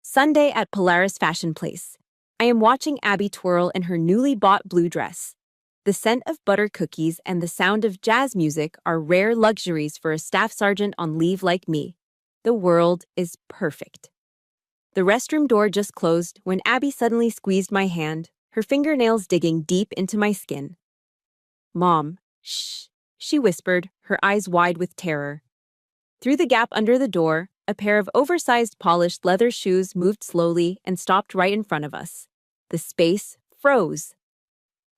Sunday at Polaris Fashion Place. I am watching Abby twirl in her newly bought blue dress. The scent of butter cookies and the sound of jazz music are rare luxuries for a staff sergeant on leave like me. The world is perfect. The restroom door just closed when Abby suddenly squeezed my hand, her fingernails digging deep into my skin. "Mom, shh," she whispered, her eyes wide with terror. Through the gap under the door, a pair of oversized polished leather shoes moved slowly and stopped right in front of us. The space froze.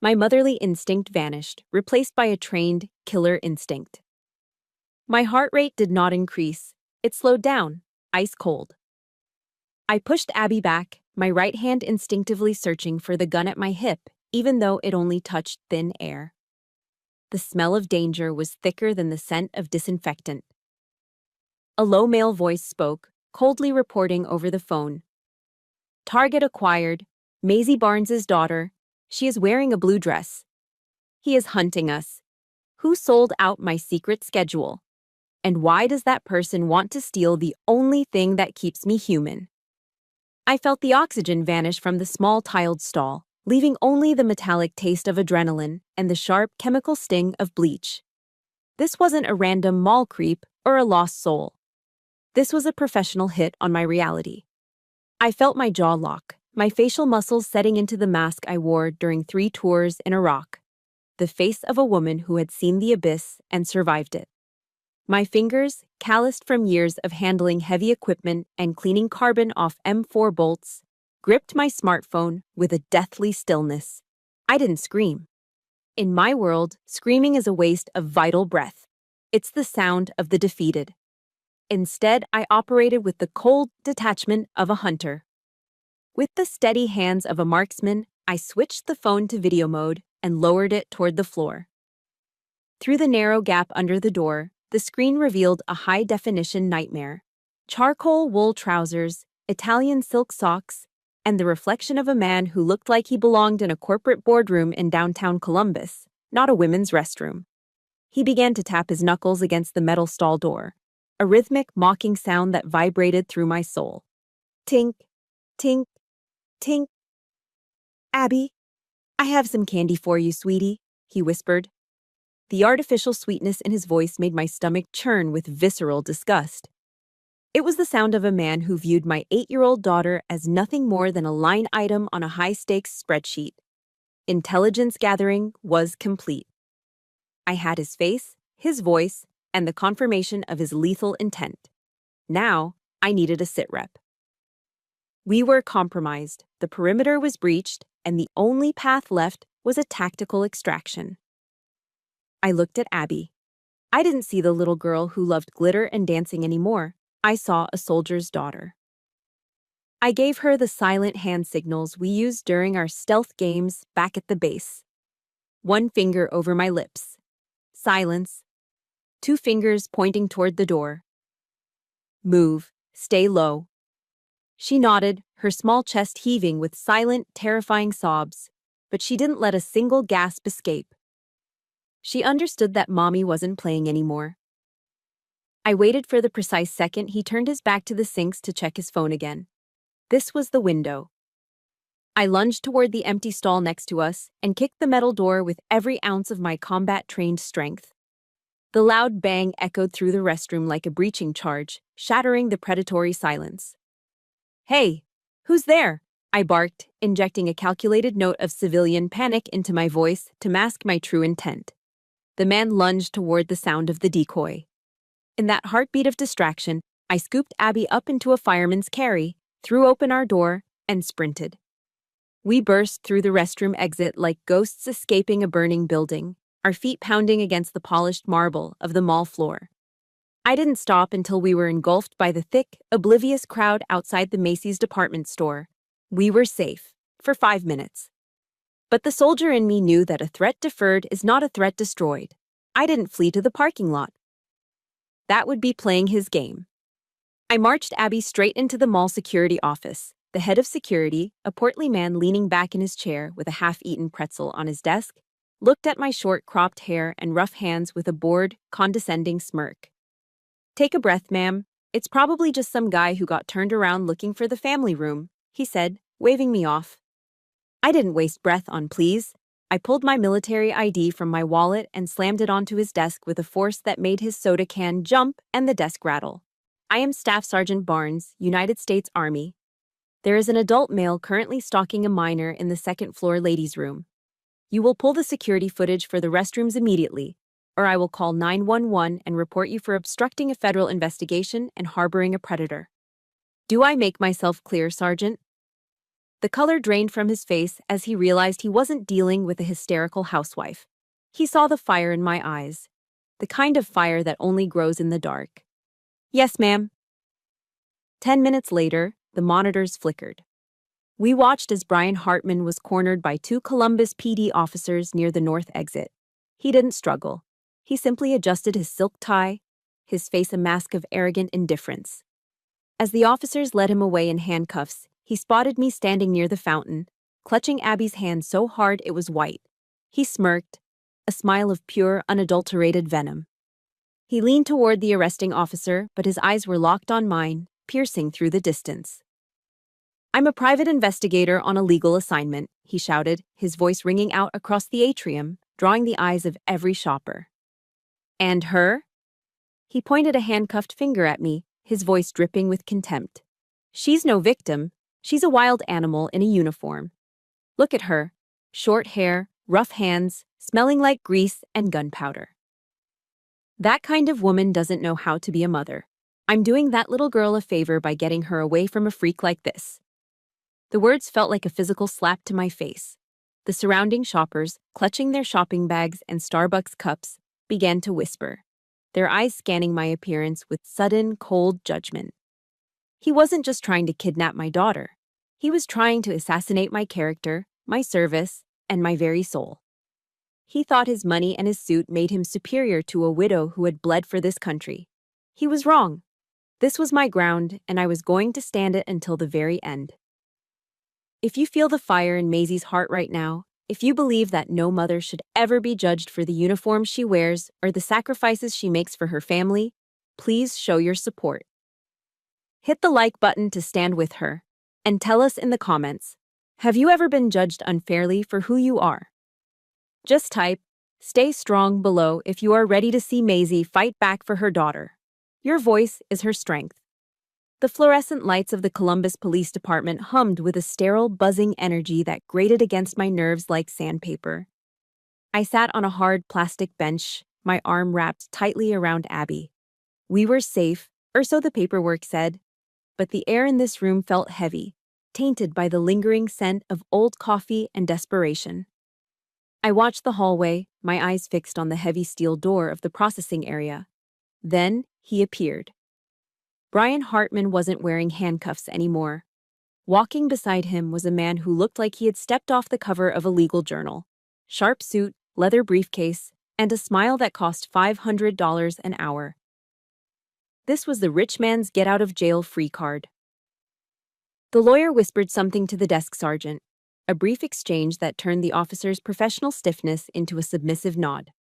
My motherly instinct vanished, replaced by a trained, killer instinct. My heart rate did not increase. It slowed down, ice cold. I pushed Abby back, my right hand instinctively searching for the gun at my hip, even though it only touched thin air. The smell of danger was thicker than the scent of disinfectant. A low male voice spoke, coldly reporting over the phone. "Target acquired. Maisie Barnes's daughter. She is wearing a blue dress. He is hunting us. Who sold out my secret schedule? And why does that person want to steal the only thing that keeps me human?" I felt the oxygen vanish from the small tiled stall, leaving only the metallic taste of adrenaline and the sharp chemical sting of bleach. This wasn't a random mall creep or a lost soul. This was a professional hit on my reality. I felt my jaw lock, my facial muscles setting into the mask I wore during 3 tours in Iraq. The face of a woman who had seen the abyss and survived it. My fingers, calloused from years of handling heavy equipment and cleaning carbon off M4 bolts, gripped my smartphone with a deathly stillness. I didn't scream. In my world, screaming is a waste of vital breath. It's the sound of the defeated. Instead, I operated with the cold detachment of a hunter. With the steady hands of a marksman, I switched the phone to video mode and lowered it toward the floor. Through the narrow gap under the door, the screen revealed a high-definition nightmare. Charcoal wool trousers, Italian silk socks, and the reflection of a man who looked like he belonged in a corporate boardroom in downtown Columbus, not a women's restroom. He began to tap his knuckles against the metal stall door, a rhythmic, mocking sound that vibrated through my soul. Tink, tink, tink. "Abby, I have some candy for you, sweetie," he whispered. The artificial sweetness in his voice made my stomach churn with visceral disgust. It was the sound of a man who viewed my 8-year-old daughter as nothing more than a line item on a high-stakes spreadsheet. Intelligence gathering was complete. I had his face, his voice, and the confirmation of his lethal intent. Now, I needed a sitrep. We were compromised, the perimeter was breached, and the only path left was a tactical extraction. I looked at Abby. I didn't see the little girl who loved glitter and dancing anymore. I saw a soldier's daughter. I gave her the silent hand signals we used during our stealth games back at the base. 1 finger over my lips. Silence. 2 fingers pointing toward the door. Move. Stay low. She nodded, her small chest heaving with silent, terrifying sobs, but she didn't let a single gasp escape. She understood that Mommy wasn't playing anymore. I waited for the precise second he turned his back to the sinks to check his phone again. This was the window. I lunged toward the empty stall next to us and kicked the metal door with every ounce of my combat-trained strength. The loud bang echoed through the restroom like a breaching charge, shattering the predatory silence. "Hey, who's there?" I barked, injecting a calculated note of civilian panic into my voice to mask my true intent. The man lunged toward the sound of the decoy. In that heartbeat of distraction, I scooped Abby up into a fireman's carry, threw open our door, and sprinted. We burst through the restroom exit like ghosts escaping a burning building, our feet pounding against the polished marble of the mall floor. I didn't stop until we were engulfed by the thick, oblivious crowd outside the Macy's department store. We were safe, for 5 minutes. But the soldier in me knew that a threat deferred is not a threat destroyed. I didn't flee to the parking lot. That would be playing his game. I marched Abby straight into the mall security office. The head of security, a portly man leaning back in his chair with a half-eaten pretzel on his desk, looked at my short cropped hair and rough hands with a bored, condescending smirk. "Take a breath, ma'am. It's probably just some guy who got turned around looking for the family room, he said, waving me off. I didn't waste breath on please. I pulled my military ID from my wallet and slammed it onto his desk with a force that made his soda can jump and the desk rattle. I am Staff Sergeant Barnes, United States Army. There is an adult male currently stalking a minor in the second-floor ladies' room. You will pull the security footage for the restrooms immediately, or I will call 911 and report you for obstructing a federal investigation and harboring a predator. Do I make myself clear, Sergeant? The color drained from his face as he realized he wasn't dealing with a hysterical housewife. He saw the fire in my eyes, the kind of fire that only grows in the dark. Yes, ma'am. 10 minutes later, the monitors flickered. We watched as Brian Hartman was cornered by two Columbus PD officers near the north exit. He didn't struggle. He simply adjusted his silk tie, his face a mask of arrogant indifference. As the officers led him away in handcuffs, he spotted me standing near the fountain, clutching Abby's hand so hard it was white. He smirked, a smile of pure, unadulterated venom. He leaned toward the arresting officer, but his eyes were locked on mine, piercing through the distance. I'm a private investigator on a legal assignment, he shouted, his voice ringing out across the atrium, drawing the eyes of every shopper. And her? He pointed a handcuffed finger at me, his voice dripping with contempt. She's no victim. She's a wild animal in a uniform. Look at her. Short hair, rough hands, smelling like grease and gunpowder. That kind of woman doesn't know how to be a mother. I'm doing that little girl a favor by getting her away from a freak like this. The words felt like a physical slap to my face. The surrounding shoppers, clutching their shopping bags and Starbucks cups, began to whisper, their eyes scanning my appearance with sudden, cold judgment. He wasn't just trying to kidnap my daughter. He was trying to assassinate my character, my service, and my very soul. He thought his money and his suit made him superior to a widow who had bled for this country. He was wrong. This was my ground, and I was going to stand it until the very end. If you feel the fire in Maisie's heart right now, if you believe that no mother should ever be judged for the uniform she wears or the sacrifices she makes for her family, please show your support. Hit the like button to stand with her, and tell us in the comments, have you ever been judged unfairly for who you are? Just type, stay strong below if you are ready to see Maisie fight back for her daughter. Your voice is her strength. The fluorescent lights of the Columbus Police Department hummed with a sterile, buzzing energy that grated against my nerves like sandpaper. I sat on a hard plastic bench, my arm wrapped tightly around Abby. We were safe, or so the paperwork said, but the air in this room felt heavy, tainted by the lingering scent of old coffee and desperation. I watched the hallway, my eyes fixed on the heavy steel door of the processing area. Then he appeared. Brian Hartman wasn't wearing handcuffs anymore. Walking beside him was a man who looked like he had stepped off the cover of a legal journal. Sharp suit, leather briefcase, and a smile that cost $500 an hour. This was the rich man's get-out-of-jail-free card. The lawyer whispered something to the desk sergeant, a brief exchange that turned the officer's professional stiffness into a submissive nod.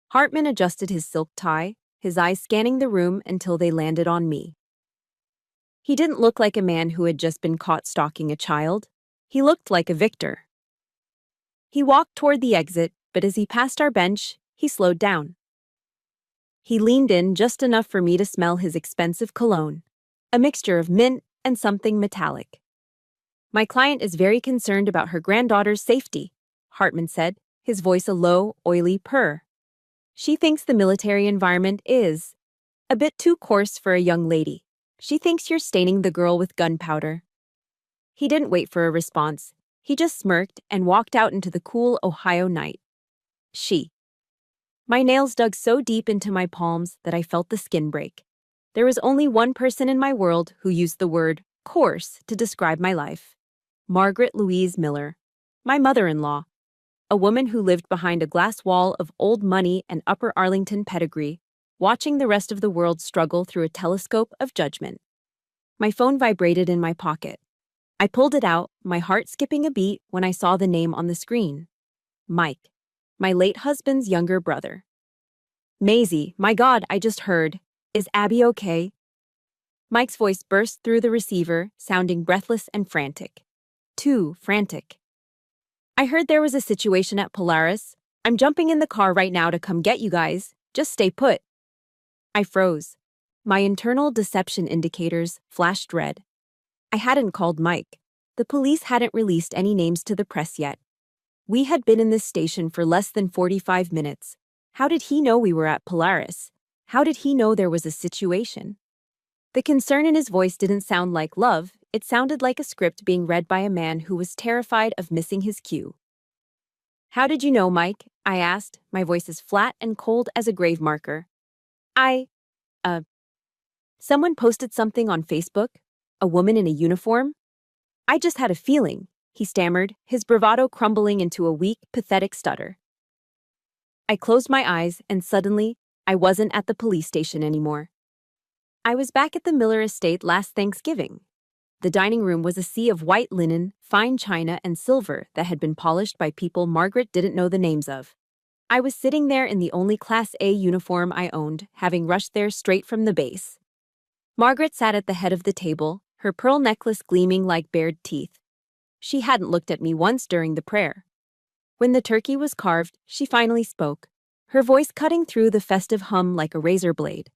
Hartman adjusted his silk tie, his eyes scanning the room until they landed on me. He didn't look like a man who had just been caught stalking a child. He looked like a victor. He walked toward the exit, but as he passed our bench, he slowed down. He leaned in just enough for me to smell his expensive cologne, a mixture of mint and something metallic. My client is very concerned about her granddaughter's safety, Hartman said, his voice a low, oily purr. She thinks the military environment is a bit too coarse for a young lady. She thinks you're staining the girl with gunpowder. He didn't wait for a response. He just smirked and walked out into the cool Ohio night. She. My nails dug so deep into my palms that I felt the skin break. There was only one person in my world who used the word coarse to describe my life. Margaret Louise Miller, my mother-in-law. A woman who lived behind a glass wall of old money and Upper Arlington pedigree, watching the rest of the world struggle through a telescope of judgment. My phone vibrated in my pocket. I pulled it out, my heart skipping a beat when I saw the name on the screen. Mike, my late husband's younger brother. Maisie, my God, I just heard. Is Abby okay? Mike's voice burst through the receiver, sounding breathless and frantic. Too frantic. I heard there was a situation at Polaris. I'm jumping in the car right now to come get you guys. Just stay put. I froze. My internal deception indicators flashed red. I hadn't called Mike. The police hadn't released any names to the press yet. We had been in this station for less than 45 minutes. How did he know we were at Polaris? How did he know there was a situation? The concern in his voice didn't sound like love, it sounded like a script being read by a man who was terrified of missing his cue. How did you know, Mike? I asked, my voice as flat and cold as a grave marker. Someone posted something on Facebook? A woman in a uniform? I just had a feeling, he stammered, his bravado crumbling into a weak, pathetic stutter. I closed my eyes, and suddenly, I wasn't at the police station anymore. I was back at the Miller estate last Thanksgiving. The dining room was a sea of white linen, fine china, and silver that had been polished by people Margaret didn't know the names of. I was sitting there in the only Class A uniform I owned, having rushed there straight from the base. Margaret sat at the head of the table, her pearl necklace gleaming like bared teeth. She hadn't looked at me once during the prayer. When the turkey was carved, she finally spoke, her voice cutting through the festive hum like a razor blade.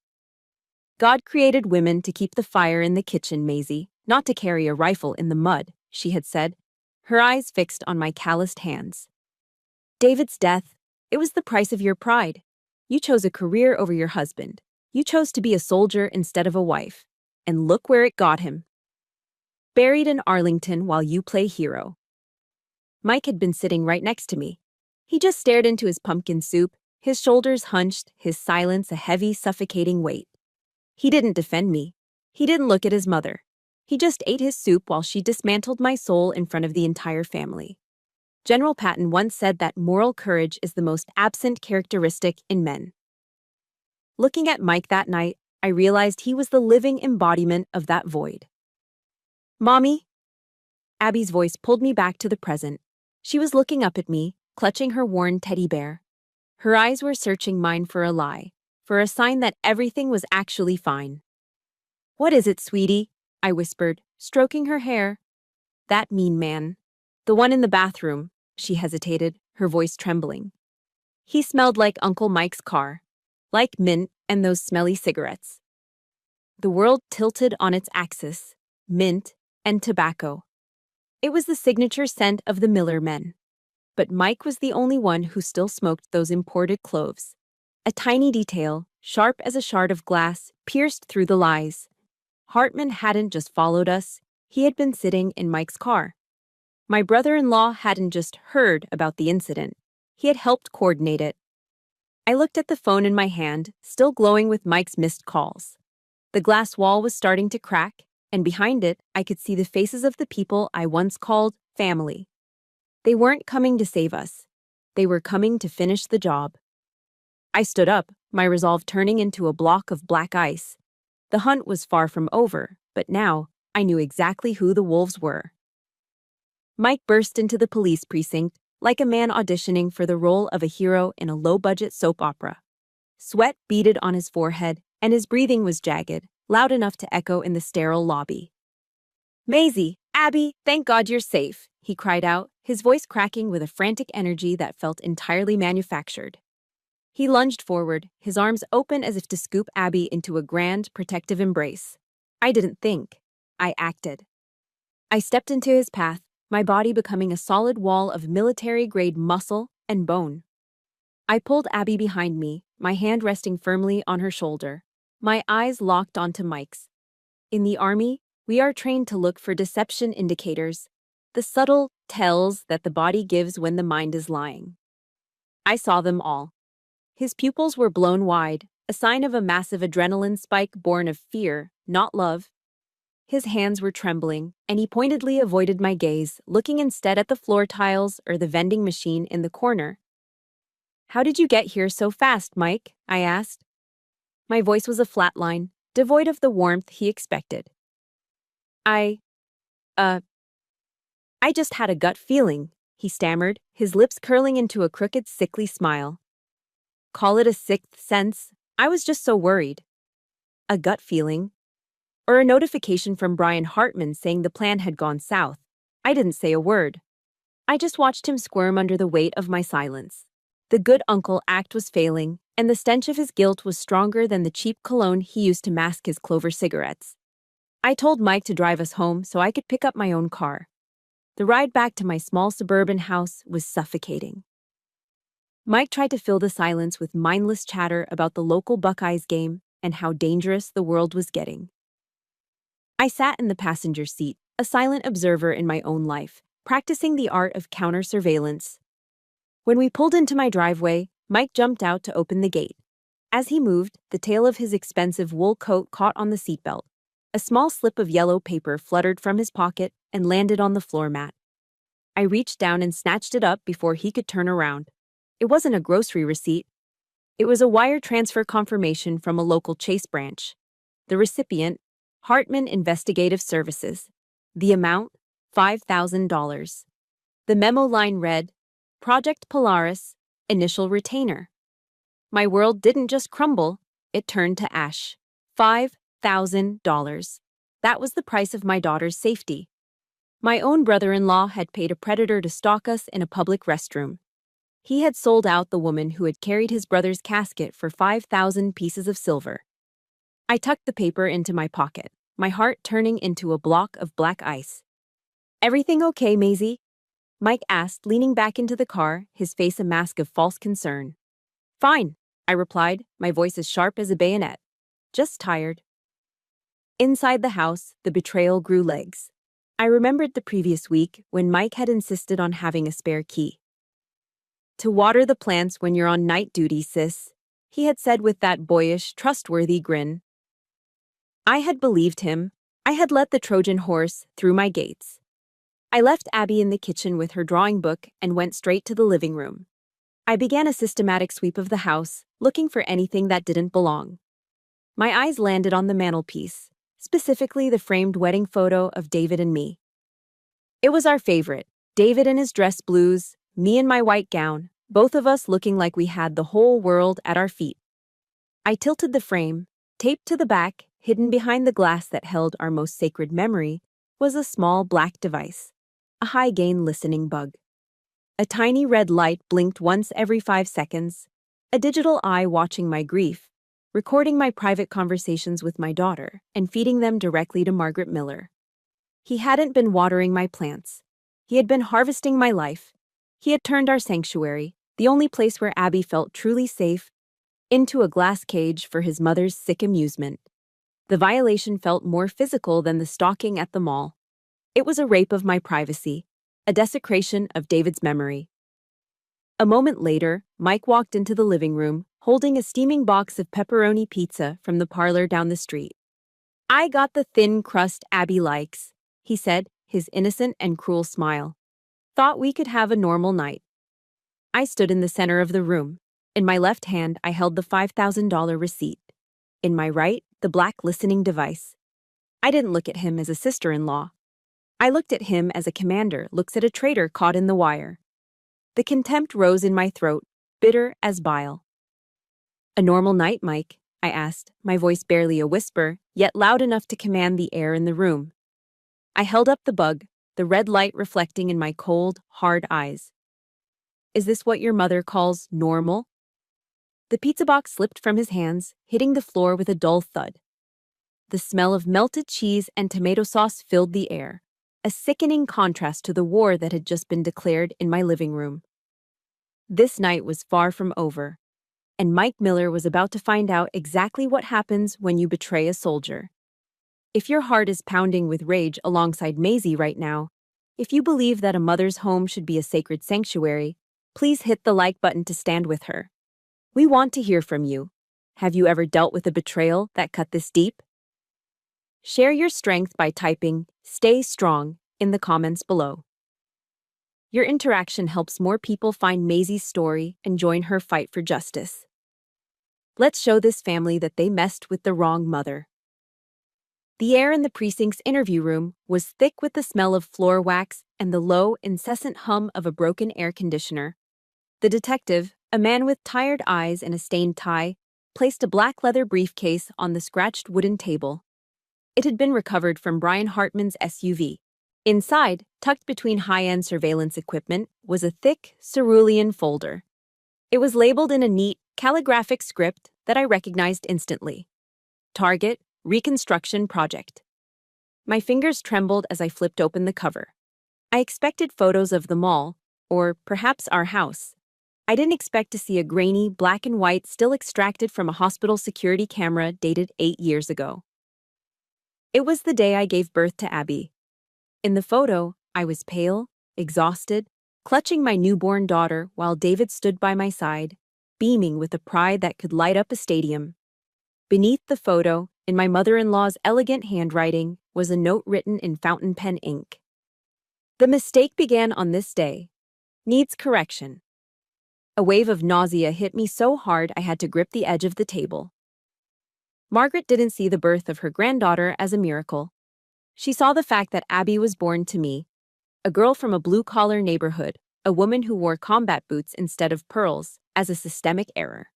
God created women to keep the fire in the kitchen, Maisie, not to carry a rifle in the mud, she had said, her eyes fixed on my calloused hands. David's death, it was the price of your pride. You chose a career over your husband. You chose to be a soldier instead of a wife. And look where it got him. Buried in Arlington while you play hero. Mike had been sitting right next to me. He just stared into his pumpkin soup, his shoulders hunched, his silence a heavy, suffocating weight. He didn't defend me. He didn't look at his mother. He just ate his soup while she dismantled my soul in front of the entire family. General Patton once said that moral courage is the most absent characteristic in men. Looking at Mike that night, I realized he was the living embodiment of that void. Mommy? Abby's voice pulled me back to the present. She was looking up at me, clutching her worn teddy bear. Her eyes were searching mine for a lie, for a sign that everything was actually fine. What is it, sweetie? I whispered, stroking her hair. That mean man. The one in the bathroom, she hesitated, her voice trembling. He smelled like Uncle Mike's car. Like mint and those smelly cigarettes. The world tilted on its axis, mint and tobacco. It was the signature scent of the Miller men. But Mike was the only one who still smoked those imported cloves. A tiny detail, sharp as a shard of glass, pierced through the lies. Hartman hadn't just followed us, he had been sitting in Mike's car. My brother-in-law hadn't just heard about the incident, he had helped coordinate it. I looked at the phone in my hand, still glowing with Mike's missed calls. The glass wall was starting to crack, and behind it, I could see the faces of the people I once called family. They weren't coming to save us. They were coming to finish the job. I stood up, my resolve turning into a block of black ice. The hunt was far from over, but now I knew exactly who the wolves were. Mike burst into the police precinct, like a man auditioning for the role of a hero in a low-budget soap opera. Sweat beaded on his forehead, and his breathing was jagged, loud enough to echo in the sterile lobby. Maisie, Abby, thank God you're safe, he cried out, his voice cracking with a frantic energy that felt entirely manufactured. He lunged forward, his arms open as if to scoop Abby into a grand, protective embrace. I didn't think. I acted. I stepped into his path, my body becoming a solid wall of military-grade muscle and bone. I pulled Abby behind me, my hand resting firmly on her shoulder, my eyes locked onto Mike's. In the Army, we are trained to look for deception indicators, the subtle tells that the body gives when the mind is lying. I saw them all. His pupils were blown wide, a sign of a massive adrenaline spike born of fear, not love. His hands were trembling, and he pointedly avoided my gaze, looking instead at the floor tiles or the vending machine in the corner. How did you get here so fast, Mike? I asked. My voice was a flat line, devoid of the warmth he expected. I just had a gut feeling, he stammered, his lips curling into a crooked, sickly smile. Call it a sixth sense. I was just so worried. A gut feeling. Or a notification from Brian Hartman saying the plan had gone south. I didn't say a word. I just watched him squirm under the weight of my silence. The good uncle act was failing, and the stench of his guilt was stronger than the cheap cologne he used to mask his clover cigarettes. I told Mike to drive us home so I could pick up my own car. The ride back to my small suburban house was suffocating. Mike tried to fill the silence with mindless chatter about the local Buckeyes game and how dangerous the world was getting. I sat in the passenger seat, a silent observer in my own life, practicing the art of counter-surveillance. When we pulled into my driveway, Mike jumped out to open the gate. As he moved, the tail of his expensive wool coat caught on the seatbelt. A small slip of yellow paper fluttered from his pocket and landed on the floor mat. I reached down and snatched it up before he could turn around. It wasn't a grocery receipt. It was a wire transfer confirmation from a local Chase branch. The recipient, Hartman Investigative Services. The amount, $5,000. The memo line read, Project Polaris, initial retainer. My world didn't just crumble, it turned to ash. $5,000. That was the price of my daughter's safety. My own brother-in-law had paid a predator to stalk us in a public restroom. He had sold out the woman who had carried his brother's casket for 5,000 pieces of silver. I tucked the paper into my pocket, my heart turning into a block of black ice. Everything okay, Maisie? Mike asked, leaning back into the car, his face a mask of false concern. Fine, I replied, my voice as sharp as a bayonet. Just tired. Inside the house, the betrayal grew legs. I remembered the previous week when Mike had insisted on having a spare key. To water the plants when you're on night duty, sis, he had said with that boyish, trustworthy grin. I had believed him. I had let the Trojan horse through my gates. I left Abby in the kitchen with her drawing book and went straight to the living room. I began a systematic sweep of the house, looking for anything that didn't belong. My eyes landed on the mantelpiece, specifically the framed wedding photo of David and me. It was our favorite, David in his dress blues, me in my white gown, both of us looking like we had the whole world at our feet. I tilted the frame. Taped to the back, hidden behind the glass that held our most sacred memory, was a small black device, a high-gain listening bug. A tiny red light blinked once every 5 seconds, a digital eye watching my grief, recording my private conversations with my daughter and feeding them directly to Margaret Miller. He hadn't been watering my plants. He had been harvesting my life. He had turned our sanctuary, the only place where Abby felt truly safe, into a glass cage for his mother's sick amusement. The violation felt more physical than the stalking at the mall. It was a rape of my privacy, a desecration of David's memory. A moment later, Mike walked into the living room, holding a steaming box of pepperoni pizza from the parlor down the street. I got the thin crust Abby likes, he said, his innocent and cruel smile. Thought we could have a normal night. I stood in the center of the room. In my left hand, I held the $5,000 receipt. In my right, the black listening device. I didn't look at him as a sister-in-law. I looked at him as a commander looks at a traitor caught in the wire. The contempt rose in my throat, bitter as bile. A normal night, Mike? I asked, my voice barely a whisper, yet loud enough to command the air in the room. I held up the bug, the red light reflecting in my cold, hard eyes. Is this what your mother calls normal? The pizza box slipped from his hands, hitting the floor with a dull thud. The smell of melted cheese and tomato sauce filled the air, a sickening contrast to the war that had just been declared in my living room. This night was far from over, and Mike Miller was about to find out exactly what happens when you betray a soldier. If your heart is pounding with rage alongside Maisie right now, if you believe that a mother's home should be a sacred sanctuary, please hit the like button to stand with her. We want to hear from you. Have you ever dealt with a betrayal that cut this deep? Share your strength by typing "Stay Strong" in the comments below. Your interaction helps more people find Maisie's story and join her fight for justice. Let's show this family that they messed with the wrong mother. The air in the precinct's interview room was thick with the smell of floor wax and the low, incessant hum of a broken air conditioner. The detective, a man with tired eyes and a stained tie, placed a black leather briefcase on the scratched wooden table. It had been recovered from Brian Hartman's SUV. Inside, tucked between high-end surveillance equipment, was a thick, cerulean folder. It was labeled in a neat, calligraphic script that I recognized instantly. Target, Reconstruction Project. My fingers trembled as I flipped open the cover. I expected photos of the mall, or perhaps our house. I didn't expect to see a grainy, black and white still extracted from a hospital security camera dated 8 years ago. It was the day I gave birth to Abby. In the photo, I was pale, exhausted, clutching my newborn daughter while David stood by my side, beaming with a pride that could light up a stadium. Beneath the photo, in my mother-in-law's elegant handwriting, was a note written in fountain pen ink. The mistake began on this day. Needs correction. A wave of nausea hit me so hard I had to grip the edge of the table. Margaret didn't see the birth of her granddaughter as a miracle. She saw the fact that Abby was born to me, a girl from a blue-collar neighborhood, a woman who wore combat boots instead of pearls, as a systemic error.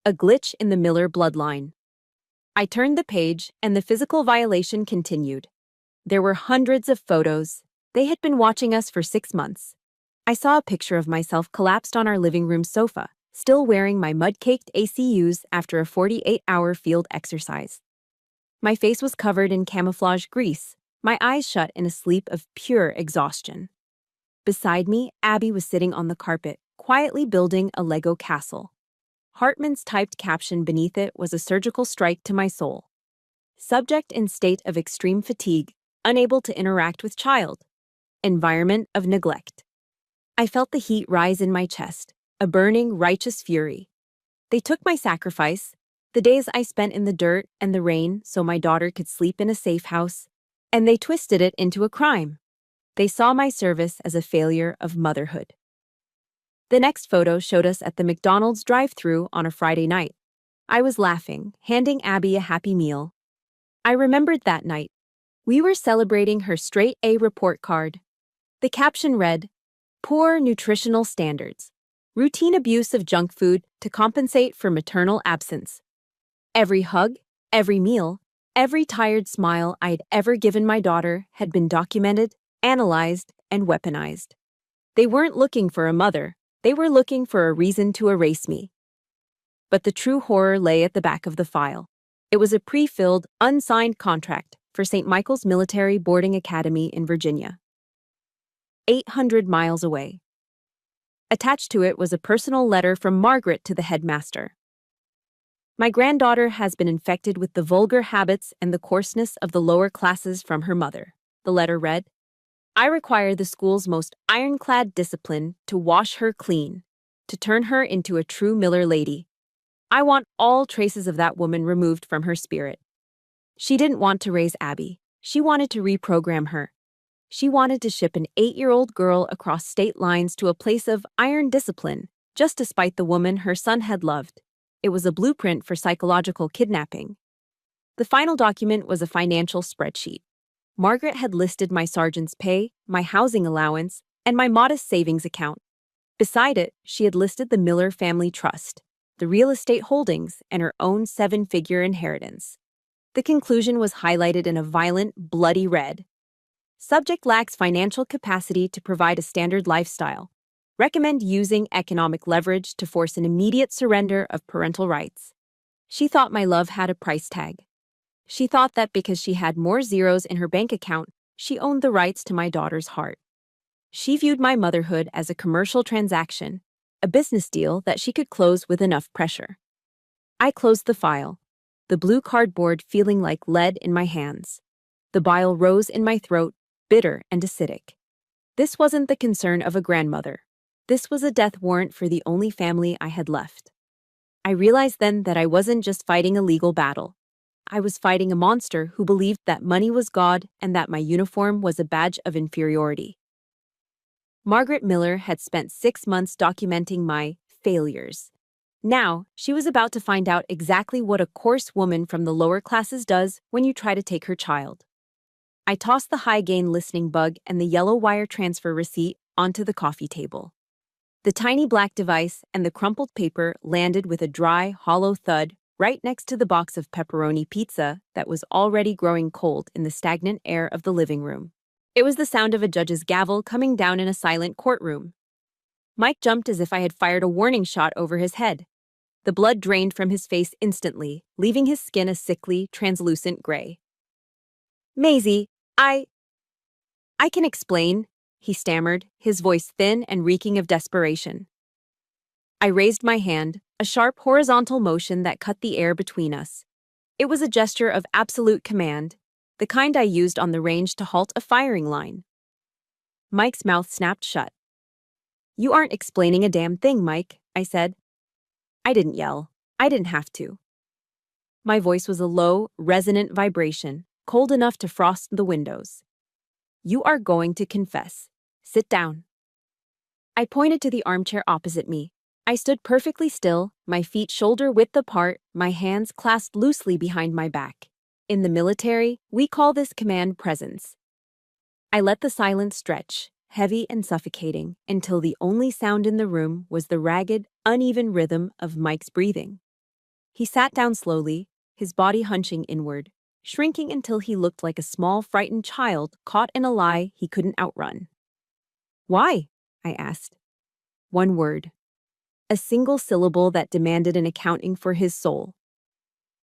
A glitch in the Miller bloodline. I turned the page, and the physical violation continued. There were hundreds of photos. They had been watching us for 6 months. I saw a picture of myself collapsed on our living room sofa, still wearing my mud-caked ACUs after a 48-hour field exercise. My face was covered in camouflage grease, my eyes shut in a sleep of pure exhaustion. Beside me, Abby was sitting on the carpet, quietly building a Lego castle. Hartman's typed caption beneath it was a surgical strike to my soul. Subject in state of extreme fatigue, unable to interact with child. Environment of neglect. I felt the heat rise in my chest, a burning, righteous fury. They took my sacrifice, the days I spent in the dirt and the rain so my daughter could sleep in a safe house, and they twisted it into a crime. They saw my service as a failure of motherhood. The next photo showed us at the McDonald's drive-thru on a Friday night. I was laughing, handing Abby a happy meal. I remembered that night. We were celebrating her straight A report card. The caption read, "Poor nutritional standards. Routine abuse of junk food to compensate for maternal absence." Every hug, every meal, every tired smile I'd ever given my daughter had been documented, analyzed, and weaponized. They weren't looking for a mother. They were looking for a reason to erase me. But the true horror lay at the back of the file. It was a pre-filled, unsigned contract for St. Michael's Military Boarding Academy in Virginia. 800 miles away. Attached to it was a personal letter from Margaret to the headmaster. My granddaughter has been infected with the vulgar habits and the coarseness of the lower classes from her mother. The letter read, "I require the school's most ironclad discipline to wash her clean, to turn her into a true Miller lady. I want all traces of that woman removed from her spirit." She didn't want to raise Abby. She wanted to reprogram her. She wanted to ship an 8-year-old girl across state lines to a place of iron discipline, just to spite the woman her son had loved. It was a blueprint for psychological kidnapping. The final document was a financial spreadsheet. Margaret had listed my sergeant's pay, my housing allowance, and my modest savings account. Beside it, she had listed the Miller Family Trust, the real estate holdings, and her own 7-figure inheritance. The conclusion was highlighted in a violent, bloody red. Subject lacks financial capacity to provide a standard lifestyle. Recommend using economic leverage to force an immediate surrender of parental rights. She thought my love had a price tag. She thought that because she had more zeros in her bank account, she owned the rights to my daughter's heart. She viewed my motherhood as a commercial transaction, a business deal that she could close with enough pressure. I closed the file, the blue cardboard feeling like lead in my hands. The bile rose in my throat, bitter and acidic. This wasn't the concern of a grandmother. This was a death warrant for the only family I had left. I realized then that I wasn't just fighting a legal battle. I was fighting a monster who believed that money was God and that my uniform was a badge of inferiority. Margaret Miller had spent 6 months documenting my failures. Now, she was about to find out exactly what a coarse woman from the lower classes does when you try to take her child. I tossed the high-gain listening bug and the yellow wire transfer receipt onto the coffee table. The tiny black device and the crumpled paper landed with a dry, hollow thud right next to the box of pepperoni pizza that was already growing cold in the stagnant air of the living room. It was the sound of a judge's gavel coming down in a silent courtroom. Mike jumped as if I had fired a warning shot over his head. The blood drained from his face instantly, leaving his skin a sickly, translucent gray. Maisie, I can explain, he stammered, his voice thin and reeking of desperation. I raised my hand, a sharp horizontal motion that cut the air between us. It was a gesture of absolute command, the kind I used on the range to halt a firing line. Mike's mouth snapped shut. You aren't explaining a damn thing, Mike, I said. I didn't yell. I didn't have to. My voice was a low, resonant vibration, cold enough to frost the windows. You are going to confess. Sit down. I pointed to the armchair opposite me. I stood perfectly still, my feet shoulder-width apart, my hands clasped loosely behind my back. In the military, we call this command presence. I let the silence stretch, heavy and suffocating, until the only sound in the room was the ragged, uneven rhythm of Mike's breathing. He sat down slowly, his body hunching inward, shrinking until he looked like a small, frightened child caught in a lie he couldn't outrun. Why? I asked. One word. A single syllable that demanded an accounting for his soul.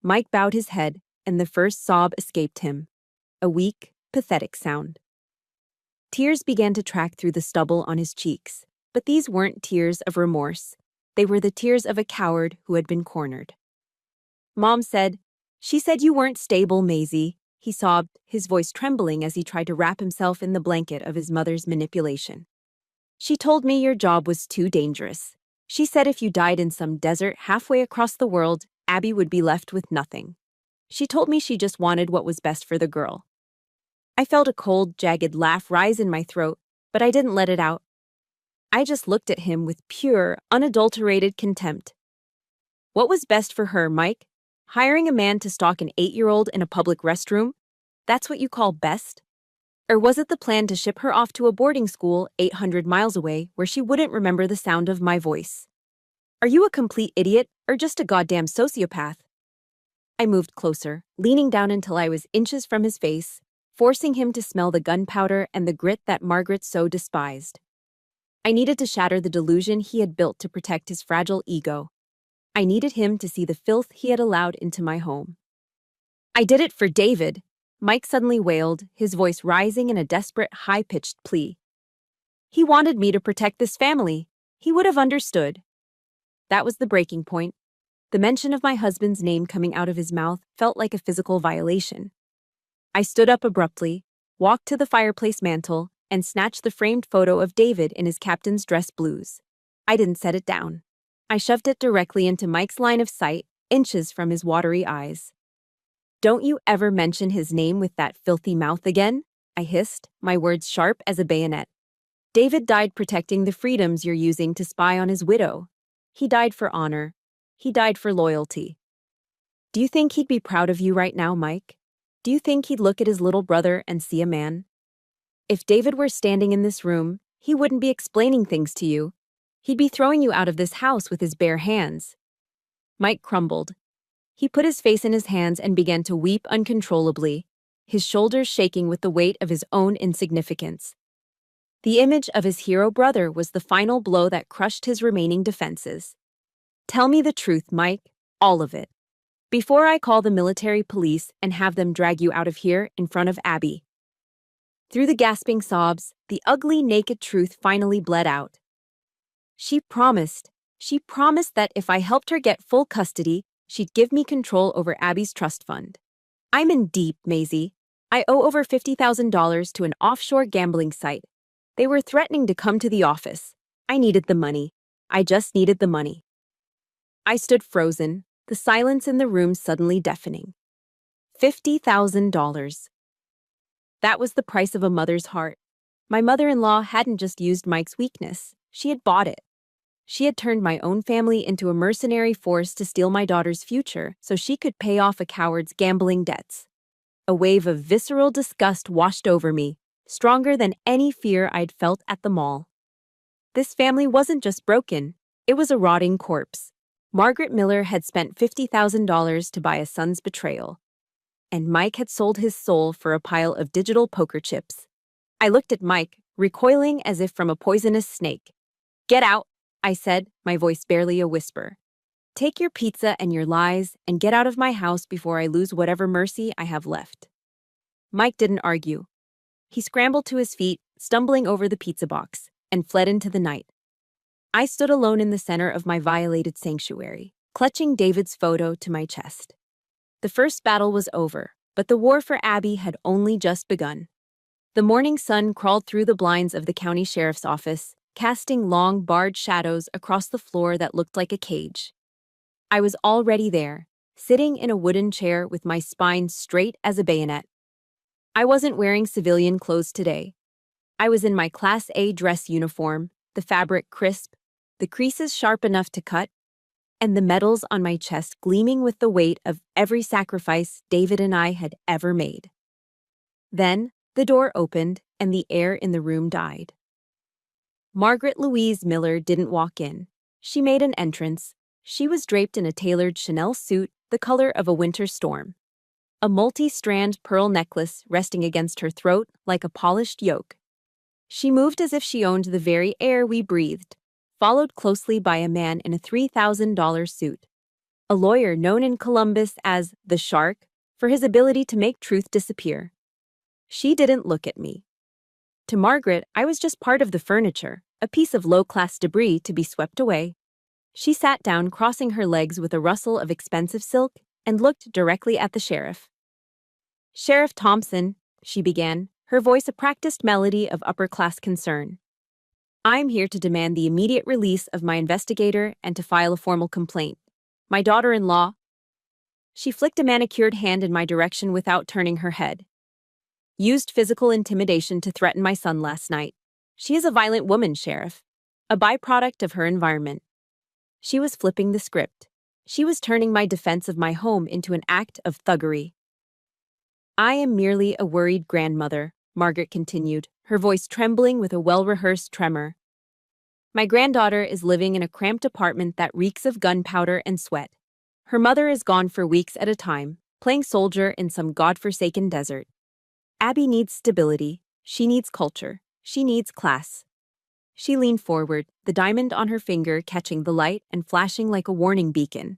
Mike bowed his head, and the first sob escaped him. A weak, pathetic sound. Tears began to track through the stubble on his cheeks, but these weren't tears of remorse. They were the tears of a coward who had been cornered. Mom said, "She said you weren't stable, Maisie," he sobbed, his voice trembling as he tried to wrap himself in the blanket of his mother's manipulation. "She told me your job was too dangerous. She said if you died in some desert halfway across the world, Abby would be left with nothing. She told me she just wanted what was best for the girl." I felt a cold, jagged laugh rise in my throat, but I didn't let it out. I just looked at him with pure, unadulterated contempt. What was best for her, Mike? Hiring a man to stalk an 8-year-old in a public restroom? That's what you call best? Or was it the plan to ship her off to a boarding school 800 miles away where she wouldn't remember the sound of my voice? Are you a complete idiot or just a goddamn sociopath? I moved closer, leaning down until I was inches from his face, forcing him to smell the gunpowder and the grit that Margaret so despised. I needed to shatter the delusion he had built to protect his fragile ego. I needed him to see the filth he had allowed into my home. I did it for David, Mike suddenly wailed, his voice rising in a desperate, high-pitched plea. He wanted me to protect this family. He would have understood. That was the breaking point. The mention of my husband's name coming out of his mouth felt like a physical violation. I stood up abruptly, walked to the fireplace mantel, and snatched the framed photo of David in his captain's dress blues. I didn't set it down. I shoved it directly into Mike's line of sight, inches from his watery eyes. "Don't you ever mention his name with that filthy mouth again," I hissed, my words sharp as a bayonet. "David died protecting the freedoms you're using to spy on his widow. He died for honor. He died for loyalty. Do you think he'd be proud of you right now, Mike? Do you think he'd look at his little brother and see a man? If David were standing in this room, he wouldn't be explaining things to you. He'd be throwing you out of this house with his bare hands." Mike crumbled. He put his face in his hands and began to weep uncontrollably, his shoulders shaking with the weight of his own insignificance. The image of his hero brother was the final blow that crushed his remaining defenses. "Tell me the truth, Mike, all of it, before I call the military police and have them drag you out of here in front of Abby." Through the gasping sobs, the ugly, naked truth finally bled out. She promised that if I helped her get full custody, she'd give me control over Abby's trust fund. I'm in deep, Maisie. I owe over $50,000 to an offshore gambling site. They were threatening to come to the office. I needed the money. I just needed the money. I stood frozen, the silence in the room suddenly deafening. $50,000. That was the price of a mother's heart. My mother-in-law hadn't just used Mike's weakness. She had bought it. She had turned my own family into a mercenary force to steal my daughter's future so she could pay off a coward's gambling debts. A wave of visceral disgust washed over me, stronger than any fear I'd felt at the mall. This family wasn't just broken, it was a rotting corpse. Margaret Miller had spent $50,000 to buy a son's betrayal, and Mike had sold his soul for a pile of digital poker chips. I looked at Mike, recoiling as if from a poisonous snake. "Get out," I said, my voice barely a whisper. "Take your pizza and your lies and get out of my house before I lose whatever mercy I have left." Mike didn't argue. He scrambled to his feet, stumbling over the pizza box, and fled into the night. I stood alone in the center of my violated sanctuary, clutching David's photo to my chest. The first battle was over, but the war for Abby had only just begun. The morning sun crawled through the blinds of the county sheriff's office, casting long, barred shadows across the floor that looked like a cage. I was already there, sitting in a wooden chair with my spine straight as a bayonet. I wasn't wearing civilian clothes today. I was in my Class A dress uniform, the fabric crisp, the creases sharp enough to cut, and the medals on my chest gleaming with the weight of every sacrifice David and I had ever made. Then, the door opened and the air in the room died. Margaret Louise Miller didn't walk in. She made an entrance. She was draped in a tailored Chanel suit the color of a winter storm. A multi-strand pearl necklace resting against her throat like a polished yoke. She moved as if she owned the very air we breathed, followed closely by a man in a $3,000 suit. A lawyer known in Columbus as the Shark for his ability to make truth disappear. She didn't look at me. To Margaret, I was just part of the furniture, a piece of low-class debris to be swept away. She sat down, crossing her legs with a rustle of expensive silk, and looked directly at the sheriff. "Sheriff Thompson," she began, her voice a practiced melody of upper-class concern. "I'm here to demand the immediate release of my investigator and to file a formal complaint. My daughter-in-law—" She flicked a manicured hand in my direction without turning her head. "Used physical intimidation to threaten my son last night. She is a violent woman, Sheriff. A byproduct of her environment." She was flipping the script. She was turning my defense of my home into an act of thuggery. "I am merely a worried grandmother," Margaret continued, her voice trembling with a well-rehearsed tremor. "My granddaughter is living in a cramped apartment that reeks of gunpowder and sweat. Her mother is gone for weeks at a time, playing soldier in some godforsaken desert. Abby needs stability. She needs culture. She needs class." She leaned forward, the diamond on her finger catching the light and flashing like a warning beacon.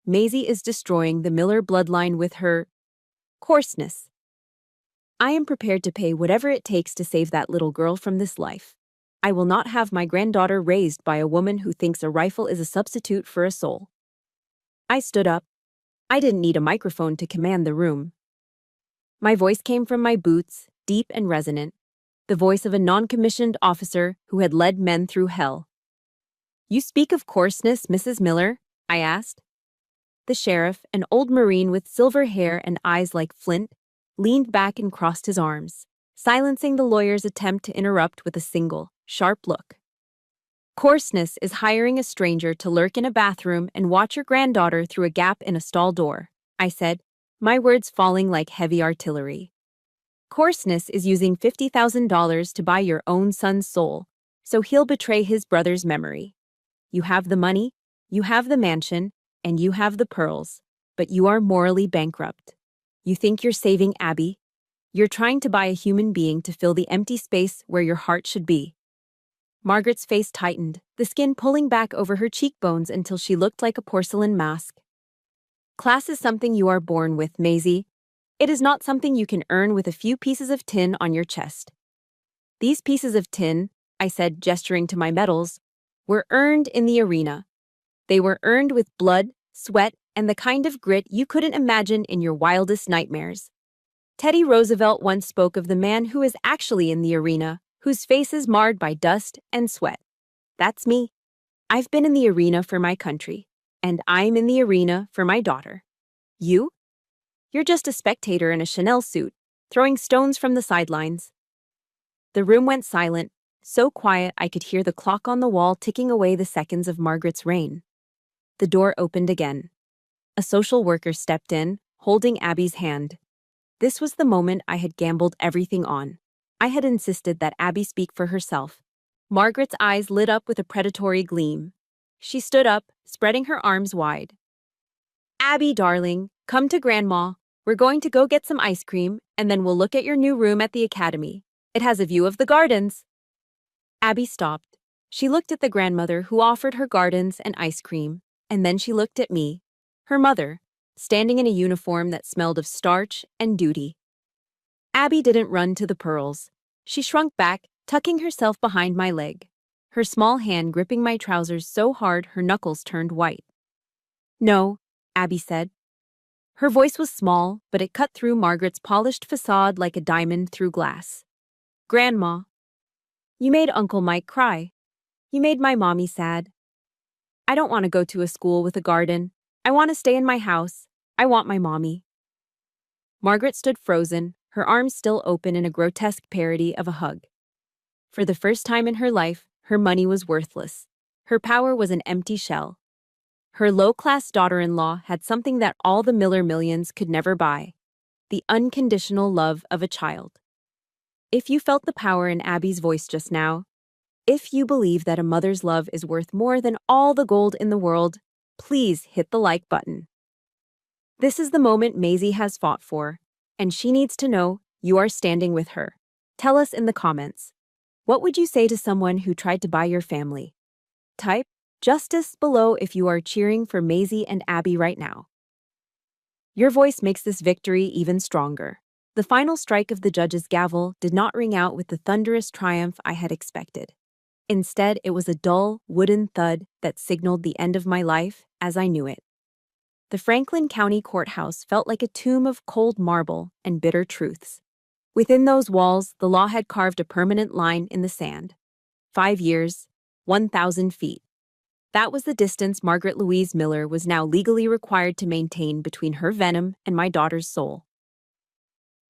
"Maisie is destroying the Miller bloodline with her coarseness. I am prepared to pay whatever it takes to save that little girl from this life. I will not have my granddaughter raised by a woman who thinks a rifle is a substitute for a soul." I stood up. I didn't need a microphone to command the room. My voice came from my boots, deep and resonant, the voice of a non-commissioned officer who had led men through hell. "You speak of coarseness, Mrs. Miller?" I asked. The sheriff, an old Marine with silver hair and eyes like flint, leaned back and crossed his arms, silencing the lawyer's attempt to interrupt with a single, sharp look. "Coarseness is hiring a stranger to lurk in a bathroom and watch your granddaughter through a gap in a stall door," I said, my words falling like heavy artillery. "Coarseness is using $50,000 to buy your own son's soul, so he'll betray his brother's memory. You have the money, you have the mansion, and you have the pearls, but you are morally bankrupt. You think you're saving Abby? You're trying to buy a human being to fill the empty space where your heart should be." Margaret's face tightened, the skin pulling back over her cheekbones until she looked like a porcelain mask. "Class is something you are born with, Maisie. It is not something you can earn with a few pieces of tin on your chest." "These pieces of tin," I said, gesturing to my medals, "were earned in the arena. They were earned with blood, sweat, and the kind of grit you couldn't imagine in your wildest nightmares. Teddy Roosevelt once spoke of the man who is actually in the arena, whose face is marred by dust and sweat. That's me. I've been in the arena for my country, and I'm in the arena for my daughter. You? You're just a spectator in a Chanel suit, throwing stones from the sidelines." The room went silent, so quiet I could hear the clock on the wall ticking away the seconds of Margaret's reign. The door opened again. A social worker stepped in, holding Abby's hand. This was the moment I had gambled everything on. I had insisted that Abby speak for herself. Margaret's eyes lit up with a predatory gleam. She stood up, spreading her arms wide. Abby, darling, come to Grandma. We're going to go get some ice cream, and then we'll look at your new room at the academy. It has a view of the gardens. Abby stopped. She looked at the grandmother who offered her gardens and ice cream, and then she looked at me, her mother, standing in a uniform that smelled of starch and duty. Abby didn't run to the pearls. She shrunk back, tucking herself behind my leg, her small hand gripping my trousers so hard her knuckles turned white. No, Abby said. Her voice was small, but it cut through Margaret's polished facade like a diamond through glass. Grandma, you made Uncle Mike cry. You made my mommy sad. I don't want to go to a school with a garden. I want to stay in my house. I want my mommy. Margaret stood frozen, her arms still open in a grotesque parody of a hug. For the first time in her life, her money was worthless. Her power was an empty shell. Her low-class daughter-in-law had something that all the Miller millions could never buy: the unconditional love of a child. If you felt the power in Abby's voice just now, if you believe that a mother's love is worth more than all the gold in the world, please hit the like button. This is the moment Maisie has fought for, and she needs to know you are standing with her. Tell us in the comments. What would you say to someone who tried to buy your family? Type justice below if you are cheering for Maisie and Abby right now. Your voice makes this victory even stronger. The final strike of the judge's gavel did not ring out with the thunderous triumph I had expected. Instead, it was a dull, wooden thud that signaled the end of my life as I knew it. The Franklin County Courthouse felt like a tomb of cold marble and bitter truths. Within those walls, the law had carved a permanent line in the sand. 5 years, 1,000 feet. That was the distance Margaret Louise Miller was now legally required to maintain between her venom and my daughter's soul.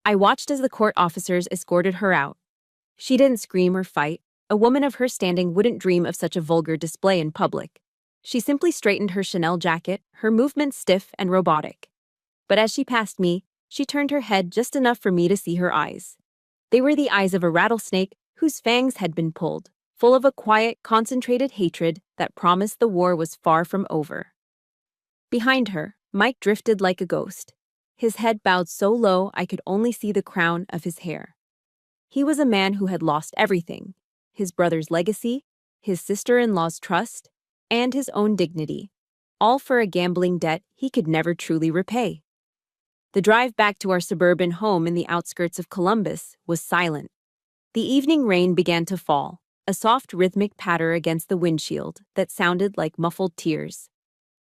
I watched as the court officers escorted her out. She didn't scream or fight. A woman of her standing wouldn't dream of such a vulgar display in public. She simply straightened her Chanel jacket, her movements stiff and robotic. But as she passed me, she turned her head just enough for me to see her eyes. They were the eyes of a rattlesnake whose fangs had been pulled, full of a quiet, concentrated hatred that promised the war was far from over. Behind her, Mike drifted like a ghost. His head bowed so low I could only see the crown of his hair. He was a man who had lost everything: his brother's legacy, his sister-in-law's trust, and his own dignity, all for a gambling debt he could never truly repay. The drive back to our suburban home in the outskirts of Columbus was silent. The evening rain began to fall, a soft rhythmic patter against the windshield that sounded like muffled tears.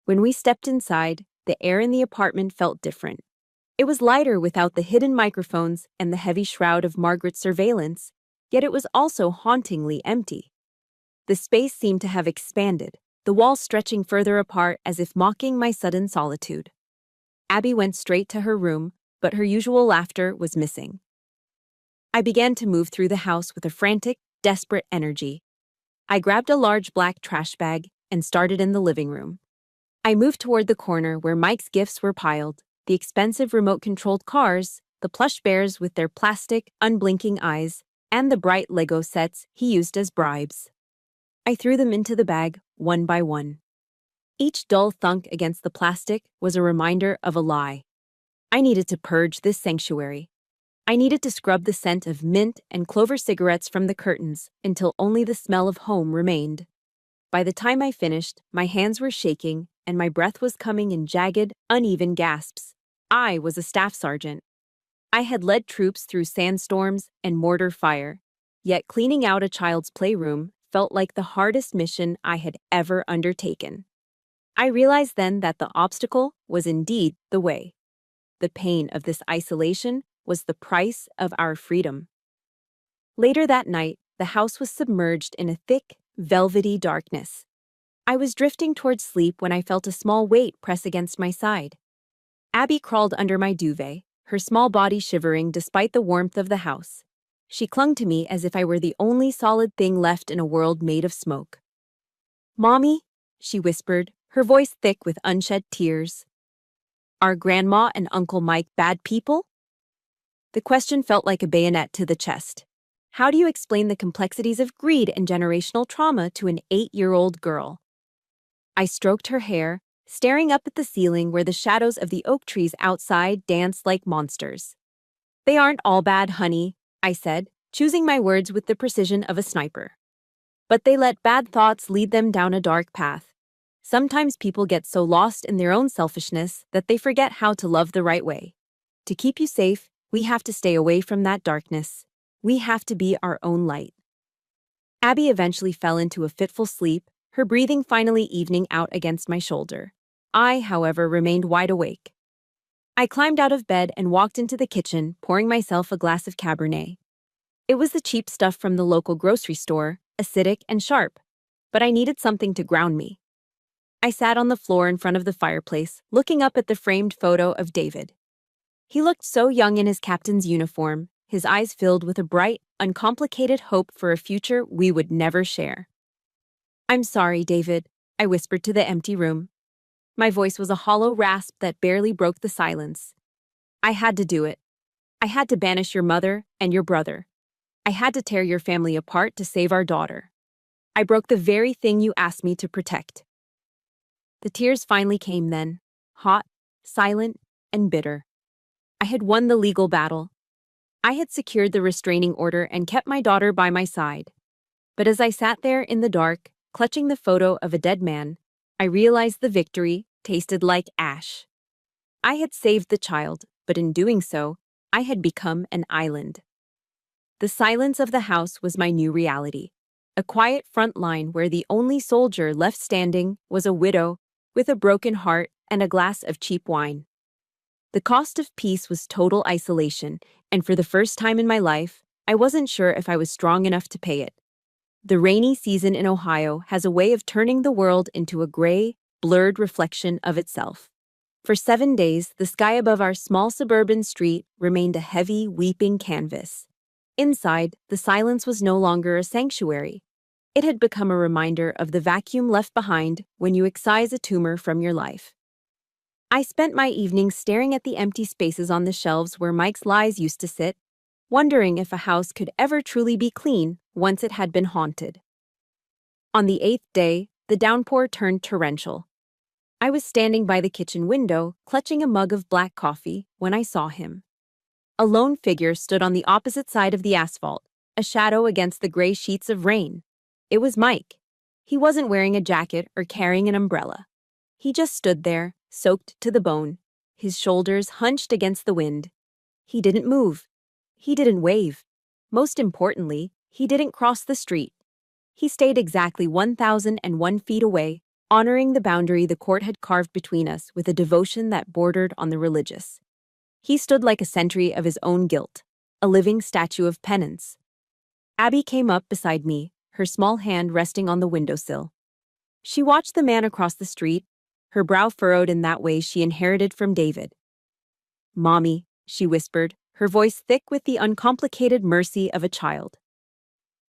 When we stepped inside, the air in the apartment felt different. It was lighter without the hidden microphones and the heavy shroud of Margaret's surveillance, yet it was also hauntingly empty. The space seemed to have expanded, the walls stretching further apart as if mocking my sudden solitude. Abby went straight to her room, but her usual laughter was missing. I began to move through the house with a frantic, desperate energy. I grabbed a large black trash bag and started in the living room. I moved toward the corner where Mike's gifts were piled: the expensive remote-controlled cars, the plush bears with their plastic, unblinking eyes, and the bright Lego sets he used as bribes. I threw them into the bag, one by one. Each dull thunk against the plastic was a reminder of a lie. I needed to purge this sanctuary. I needed to scrub the scent of mint and clover cigarettes from the curtains until only the smell of home remained. By the time I finished, my hands were shaking and my breath was coming in jagged, uneven gasps. I was a staff sergeant. I had led troops through sandstorms and mortar fire, yet cleaning out a child's playroom felt like the hardest mission I had ever undertaken. I realized then that the obstacle was indeed the way. The pain of this isolation was the price of our freedom. Later that night, the house was submerged in a thick, velvety darkness. I was drifting towards sleep when I felt a small weight press against my side. Abby crawled under my duvet, her small body shivering despite the warmth of the house. She clung to me as if I were the only solid thing left in a world made of smoke. "Mommy," she whispered, her voice thick with unshed tears. "Are Grandma and Uncle Mike bad people?" The question felt like a bayonet to the chest. How do you explain the complexities of greed and generational trauma to an 8-year-old girl? I stroked her hair, staring up at the ceiling where the shadows of the oak trees outside danced like monsters. They aren't all bad, honey, I said, choosing my words with the precision of a sniper. But they let bad thoughts lead them down a dark path. Sometimes people get so lost in their own selfishness that they forget how to love the right way. To keep you safe, we have to stay away from that darkness. We have to be our own light. Abby eventually fell into a fitful sleep, her breathing finally evening out against my shoulder. I, however, remained wide awake. I climbed out of bed and walked into the kitchen, pouring myself a glass of Cabernet. It was the cheap stuff from the local grocery store, acidic and sharp, but I needed something to ground me. I sat on the floor in front of the fireplace, looking up at the framed photo of David. He looked so young in his captain's uniform, his eyes filled with a bright, uncomplicated hope for a future we would never share. "I'm sorry, David," I whispered to the empty room. My voice was a hollow rasp that barely broke the silence. "I had to do it. I had to banish your mother and your brother. I had to tear your family apart to save our daughter. I broke the very thing you asked me to protect." The tears finally came then, hot, silent, and bitter. I had won the legal battle. I had secured the restraining order and kept my daughter by my side. But as I sat there in the dark, clutching the photo of a dead man, I realized the victory tasted like ash. I had saved the child, but in doing so, I had become an island. The silence of the house was my new reality. A quiet front line where the only soldier left standing was a widow with a broken heart and a glass of cheap wine. The cost of peace was total isolation, and for the first time in my life, I wasn't sure if I was strong enough to pay it. The rainy season in Ohio has a way of turning the world into a gray, blurred reflection of itself. For 7 days, the sky above our small suburban street remained a heavy, weeping canvas. Inside, the silence was no longer a sanctuary. It had become a reminder of the vacuum left behind when you excise a tumor from your life. I spent my evenings staring at the empty spaces on the shelves where Mike's lies used to sit, wondering if a house could ever truly be clean once it had been haunted. On the 8th day, the downpour turned torrential. I was standing by the kitchen window, clutching a mug of black coffee, when I saw him. A lone figure stood on the opposite side of the asphalt, a shadow against the gray sheets of rain. It was Mike. He wasn't wearing a jacket or carrying an umbrella. He just stood there, soaked to the bone, his shoulders hunched against the wind. He didn't move. He didn't wave. Most importantly, he didn't cross the street. He stayed exactly 1,001 feet away, honoring the boundary the court had carved between us with a devotion that bordered on the religious. He stood like a sentry of his own guilt, a living statue of penance. Abby came up beside me, her small hand resting on the windowsill. She watched the man across the street, her brow furrowed in that way she inherited from David. "Mommy," she whispered, her voice thick with the uncomplicated mercy of a child.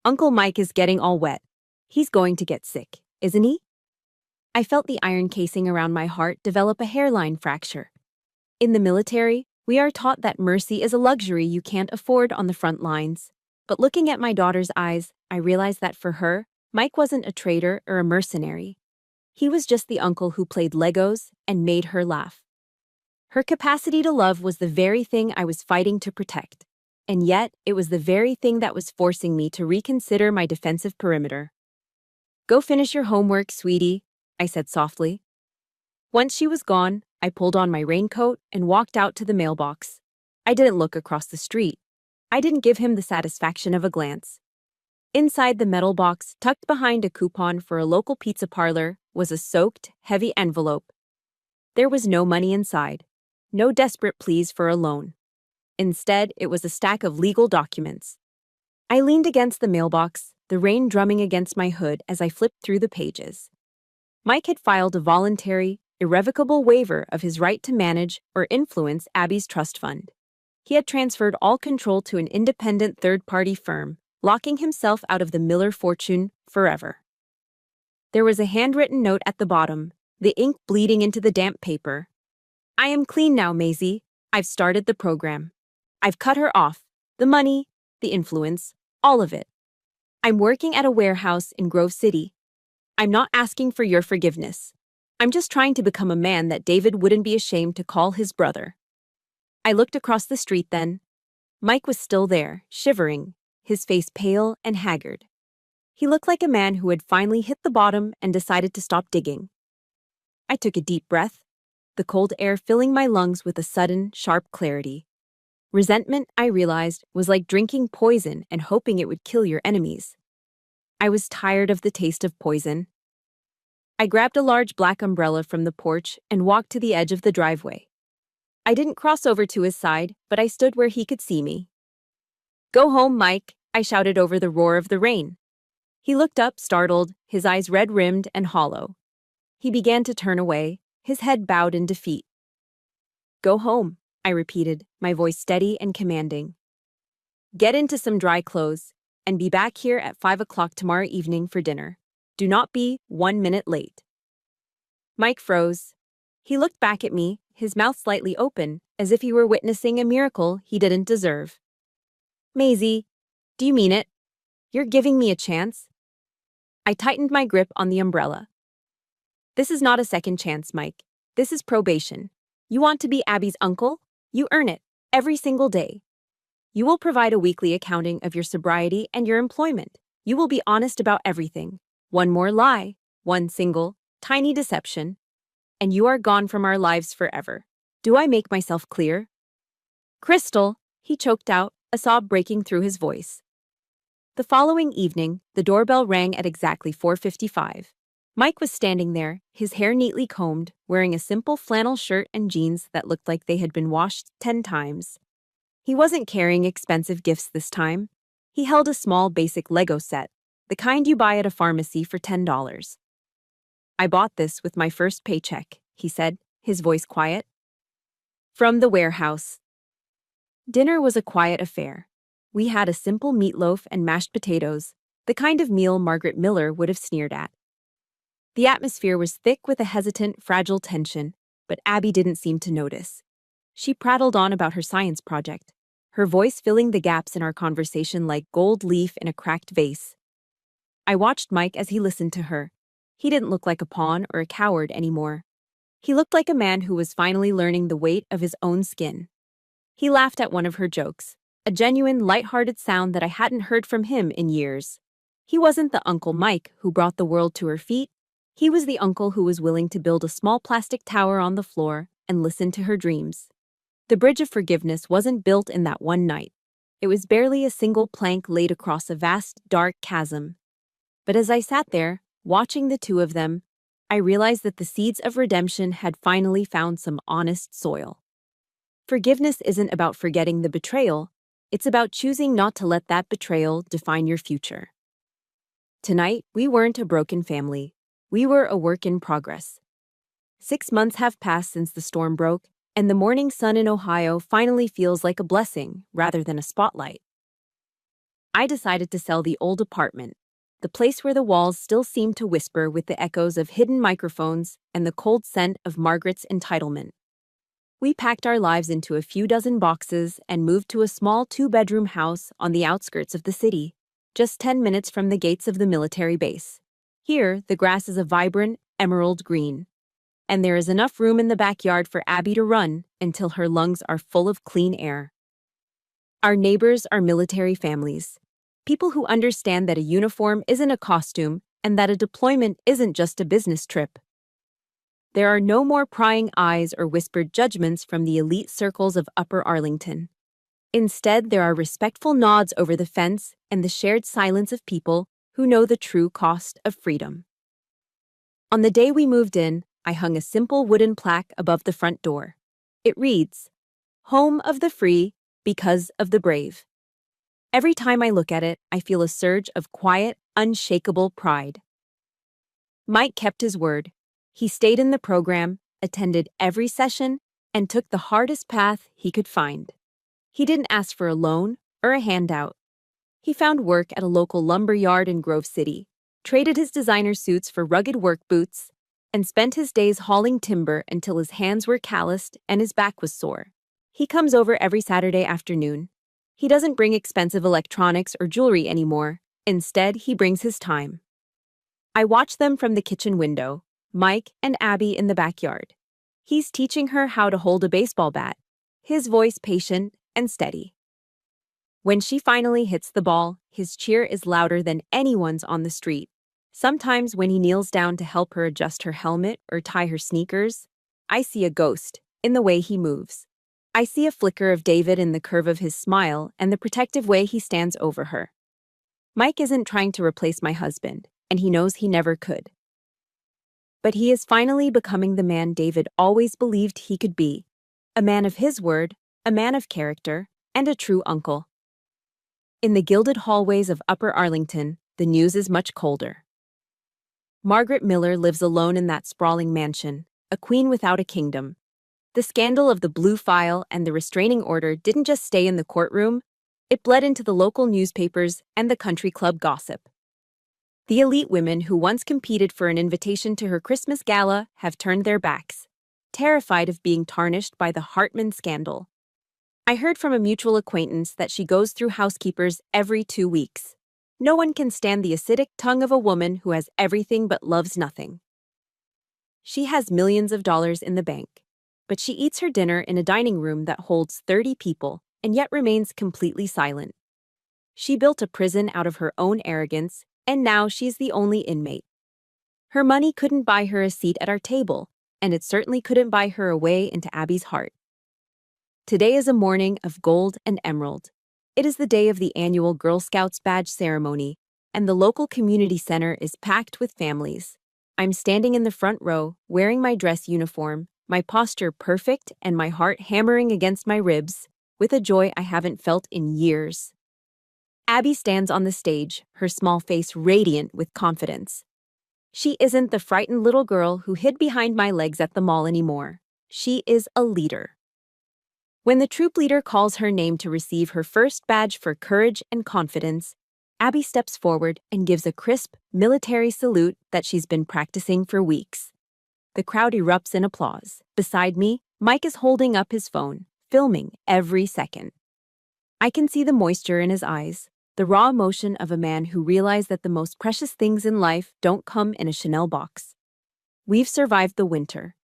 "Uncle Mike is getting all wet. He's going to get sick, isn't he?" I felt the iron casing around my heart develop a hairline fracture. In the military, we are taught that mercy is a luxury you can't afford on the front lines. But looking at my daughter's eyes, I realized that for her, Mike wasn't a traitor or a mercenary. He was just the uncle who played Legos and made her laugh. Her capacity to love was the very thing I was fighting to protect. And yet, it was the very thing that was forcing me to reconsider my defensive perimeter. "Go finish your homework, sweetie," I said softly. Once she was gone, I pulled on my raincoat and walked out to the mailbox. I didn't look across the street. I didn't give him the satisfaction of a glance. Inside the metal box, tucked behind a coupon for a local pizza parlor, was a soaked, heavy envelope. There was no money inside, no desperate pleas for a loan. Instead, it was a stack of legal documents. I leaned against the mailbox, the rain drumming against my hood as I flipped through the pages. Mike had filed a voluntary, irrevocable waiver of his right to manage or influence Abby's trust fund. He had transferred all control to an independent third-party firm, locking himself out of the Miller fortune forever. There was a handwritten note at the bottom, the ink bleeding into the damp paper. "I am clean now, Maisie. I've started the program. I've cut her off. The money, the influence, all of it. I'm working at a warehouse in Grove City. I'm not asking for your forgiveness. I'm just trying to become a man that David wouldn't be ashamed to call his brother. I looked across the street then. Mike was still there, shivering, his face pale and haggard. He looked like a man who had finally hit the bottom and decided to stop digging. I took a deep breath, the cold air filling my lungs with a sudden, sharp clarity. Resentment, I realized, was like drinking poison and hoping it would kill your enemies. I was tired of the taste of poison. I grabbed a large black umbrella from the porch and walked to the edge of the driveway. I didn't cross over to his side, but I stood where he could see me. "Go home, Mike," I shouted over the roar of the rain. He looked up, startled, his eyes red-rimmed and hollow. He began to turn away, his head bowed in defeat. "Go home," I repeated, my voice steady and commanding. "Get into some dry clothes, and be back here at 5 o'clock tomorrow evening for dinner. Do not be 1 minute late." Mike froze. He looked back at me, his mouth slightly open, as if he were witnessing a miracle he didn't deserve. "Maisie, do you mean it? You're giving me a chance?" I tightened my grip on the umbrella. "This is not a second chance, Mike. This is probation. You want to be Abby's uncle? You earn it, every single day. You will provide a weekly accounting of your sobriety and your employment. You will be honest about everything. One more lie, one single, tiny deception, and you are gone from our lives forever. Do I make myself clear?" "Crystal," he choked out, a sob breaking through his voice. The following evening, the doorbell rang at exactly 4:55. Mike was standing there, his hair neatly combed, wearing a simple flannel shirt and jeans that looked like they had been washed 10 times. He wasn't carrying expensive gifts this time. He held a small basic Lego set, the kind you buy at a pharmacy for $10. "I bought this with my first paycheck," he said, his voice quiet. "From the warehouse." Dinner was a quiet affair. We had a simple meatloaf and mashed potatoes, the kind of meal Margaret Miller would have sneered at. The atmosphere was thick with a hesitant, fragile tension, but Abby didn't seem to notice. She prattled on about her science project, her voice filling the gaps in our conversation like gold leaf in a cracked vase. I watched Mike as he listened to her. He didn't look like a pawn or a coward anymore. He looked like a man who was finally learning the weight of his own skin. He laughed at one of her jokes, a genuine, light-hearted sound that I hadn't heard from him in years. He wasn't the Uncle Mike who brought the world to her feet. He was the uncle who was willing to build a small plastic tower on the floor and listen to her dreams. The bridge of forgiveness wasn't built in that one night. It was barely a single plank laid across a vast, dark chasm. But as I sat there, watching the two of them, I realized that the seeds of redemption had finally found some honest soil. Forgiveness isn't about forgetting the betrayal. It's about choosing not to let that betrayal define your future. Tonight, we weren't a broken family. We were a work in progress. 6 months have passed since the storm broke, and the morning sun in Ohio finally feels like a blessing rather than a spotlight. I decided to sell the old apartment, the place where the walls still seemed to whisper with the echoes of hidden microphones and the cold scent of Margaret's entitlement. We packed our lives into a few dozen boxes and moved to a small 2-bedroom house on the outskirts of the city, just 10 minutes from the gates of the military base. Here, the grass is a vibrant, emerald green, and there is enough room in the backyard for Abby to run until her lungs are full of clean air. Our neighbors are military families, people who understand that a uniform isn't a costume and that a deployment isn't just a business trip. There are no more prying eyes or whispered judgments from the elite circles of Upper Arlington. Instead, there are respectful nods over the fence and the shared silence of people who know the true cost of freedom. On the day we moved in, I hung a simple wooden plaque above the front door. It reads, "Home of the free, because of the brave." Every time I look at it, I feel a surge of quiet, unshakable pride. Mike kept his word. He stayed in the program, attended every session, and took the hardest path he could find. He didn't ask for a loan or a handout. He found work at a local lumber yard in Grove City, traded his designer suits for rugged work boots, and spent his days hauling timber until his hands were calloused and his back was sore. He comes over every Saturday afternoon. He doesn't bring expensive electronics or jewelry anymore. Instead, he brings his time. I watch them from the kitchen window, Mike and Abby in the backyard. He's teaching her how to hold a baseball bat, his voice patient and steady. When she finally hits the ball, his cheer is louder than anyone's on the street. Sometimes when he kneels down to help her adjust her helmet or tie her sneakers, I see a ghost in the way he moves. I see a flicker of David in the curve of his smile and the protective way he stands over her. Mike isn't trying to replace my husband, and he knows he never could. But he is finally becoming the man David always believed he could be, a man of his word, a man of character, and a true uncle. In the gilded hallways of Upper Arlington, the news is much colder. Margaret Miller lives alone in that sprawling mansion, a queen without a kingdom. The scandal of the blue file and the restraining order didn't just stay in the courtroom, it bled into the local newspapers and the country club gossip. The elite women who once competed for an invitation to her Christmas gala have turned their backs, terrified of being tarnished by the Hartman scandal. I heard from a mutual acquaintance that she goes through housekeepers every 2 weeks. No one can stand the acidic tongue of a woman who has everything but loves nothing. She has millions of dollars in the bank, but she eats her dinner in a dining room that holds 30 people and yet remains completely silent. She built a prison out of her own arrogance, and now she's the only inmate. Her money couldn't buy her a seat at our table, and it certainly couldn't buy her a way into Abby's heart. Today is a morning of gold and emerald. It is the day of the annual Girl Scouts badge ceremony, and the local community center is packed with families. I'm standing in the front row, wearing my dress uniform, my posture perfect and my heart hammering against my ribs, with a joy I haven't felt in years. Abby stands on the stage, her small face radiant with confidence. She isn't the frightened little girl who hid behind my legs at the mall anymore. She is a leader. When the troop leader calls her name to receive her first badge for courage and confidence, Abby steps forward and gives a crisp, military salute that she's been practicing for weeks. The crowd erupts in applause. Beside me, Mike is holding up his phone, filming every second. I can see the moisture in his eyes, the raw emotion of a man who realized that the most precious things in life don't come in a Chanel box. We've survived the winter.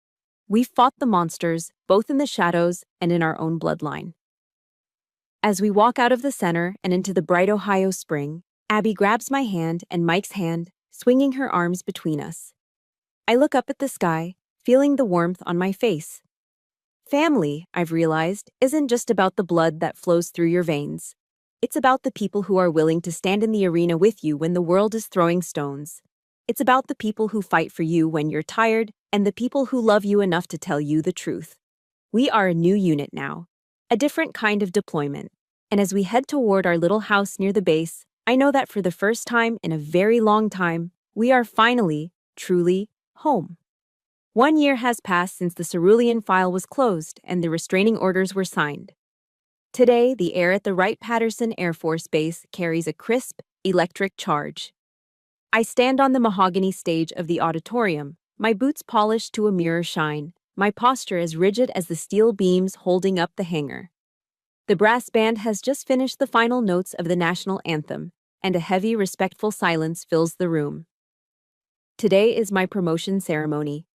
We've fought the monsters, both in the shadows and in our own bloodline. As we walk out of the center and into the bright Ohio spring, Abby grabs my hand and Mike's hand, swinging her arms between us. I look up at the sky, feeling the warmth on my face. Family, I've realized, isn't just about the blood that flows through your veins. It's about the people who are willing to stand in the arena with you when the world is throwing stones. It's about the people who fight for you when you're tired and the people who love you enough to tell you the truth. We are a new unit now, a different kind of deployment. And as we head toward our little house near the base, I know that for the first time in a very long time, we are finally, truly, home. 1 year has passed since the cerulean file was closed and the restraining orders were signed. Today, the air at the Wright-Patterson Air Force Base carries a crisp, electric charge. I stand on the mahogany stage of the auditorium, my boots polished to a mirror shine, my posture as rigid as the steel beams holding up the hangar. The brass band has just finished the final notes of the national anthem, and a heavy, respectful silence fills the room. Today is my promotion ceremony.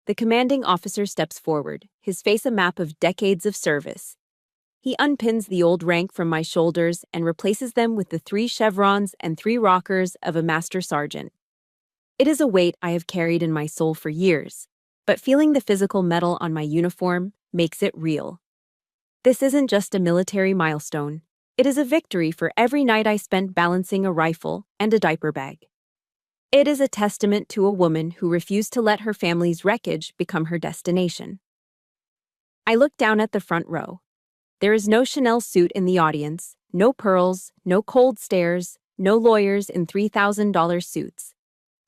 The commanding officer steps forward, his face a map of decades of service. He unpins the old rank from my shoulders and replaces them with the 3 chevrons and 3 rockers of a master sergeant. It is a weight I have carried in my soul for years, but feeling the physical metal on my uniform makes it real. This isn't just a military milestone. It is a victory for every night I spent balancing a rifle and a diaper bag. It is a testament to a woman who refused to let her family's wreckage become her destination. I look down at the front row. There is no Chanel suit in the audience, no pearls, no cold stares, no lawyers in $3,000 suits.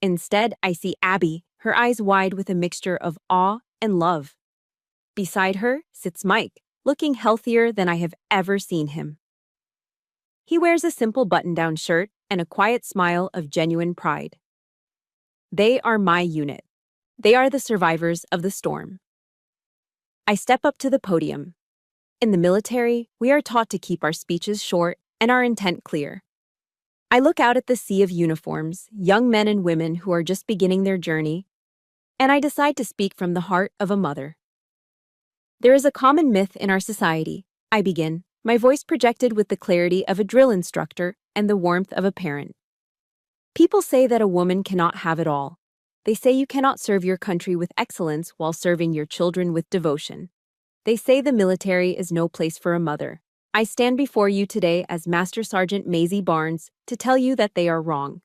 Instead, I see Abby, her eyes wide with a mixture of awe and love. Beside her sits Mike, looking healthier than I have ever seen him. He wears a simple button-down shirt and a quiet smile of genuine pride. They are my unit. They are the survivors of the storm. I step up to the podium. In the military, we are taught to keep our speeches short and our intent clear. I look out at the sea of uniforms, young men and women who are just beginning their journey, and I decide to speak from the heart of a mother. There is a common myth in our society, I begin, my voice projected with the clarity of a drill instructor and the warmth of a parent. People say that a woman cannot have it all. They say you cannot serve your country with excellence while serving your children with devotion. They say the military is no place for a mother. I stand before you today as Master Sergeant Maisie Barnes to tell you that they are wrong.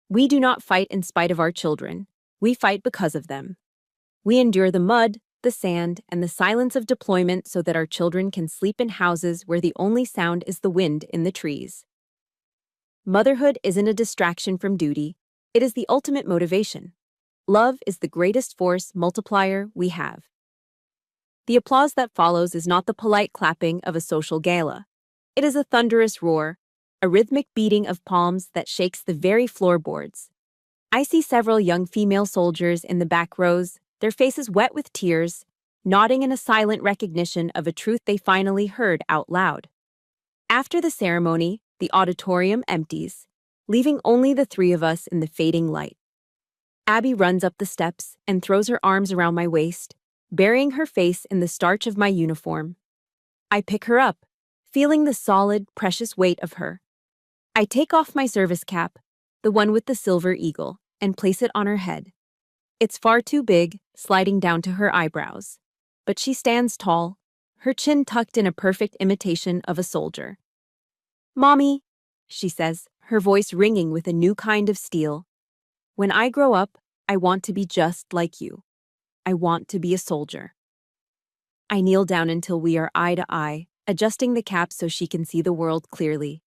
We do not fight in spite of our children. We fight because of them. We endure the mud, the sand, and the silence of deployment so that our children can sleep in houses where the only sound is the wind in the trees. Motherhood isn't a distraction from duty. It is the ultimate motivation. Love is the greatest force multiplier we have. The applause that follows is not the polite clapping of a social gala. It is a thunderous roar, a rhythmic beating of palms that shakes the very floorboards. I see several young female soldiers in the back rows, their faces wet with tears, nodding in a silent recognition of a truth they finally heard out loud. After the ceremony, the auditorium empties, leaving only the three of us in the fading light. Abby runs up the steps and throws her arms around my waist, burying her face in the starch of my uniform. I pick her up, feeling the solid, precious weight of her. I take off my service cap, the one with the silver eagle, and place it on her head. It's far too big, sliding down to her eyebrows. But she stands tall, her chin tucked in a perfect imitation of a soldier. "Mommy," she says, her voice ringing with a new kind of steel. "When I grow up, I want to be just like you. I want to be a soldier." I kneel down until we are eye to eye, adjusting the cap so she can see the world clearly.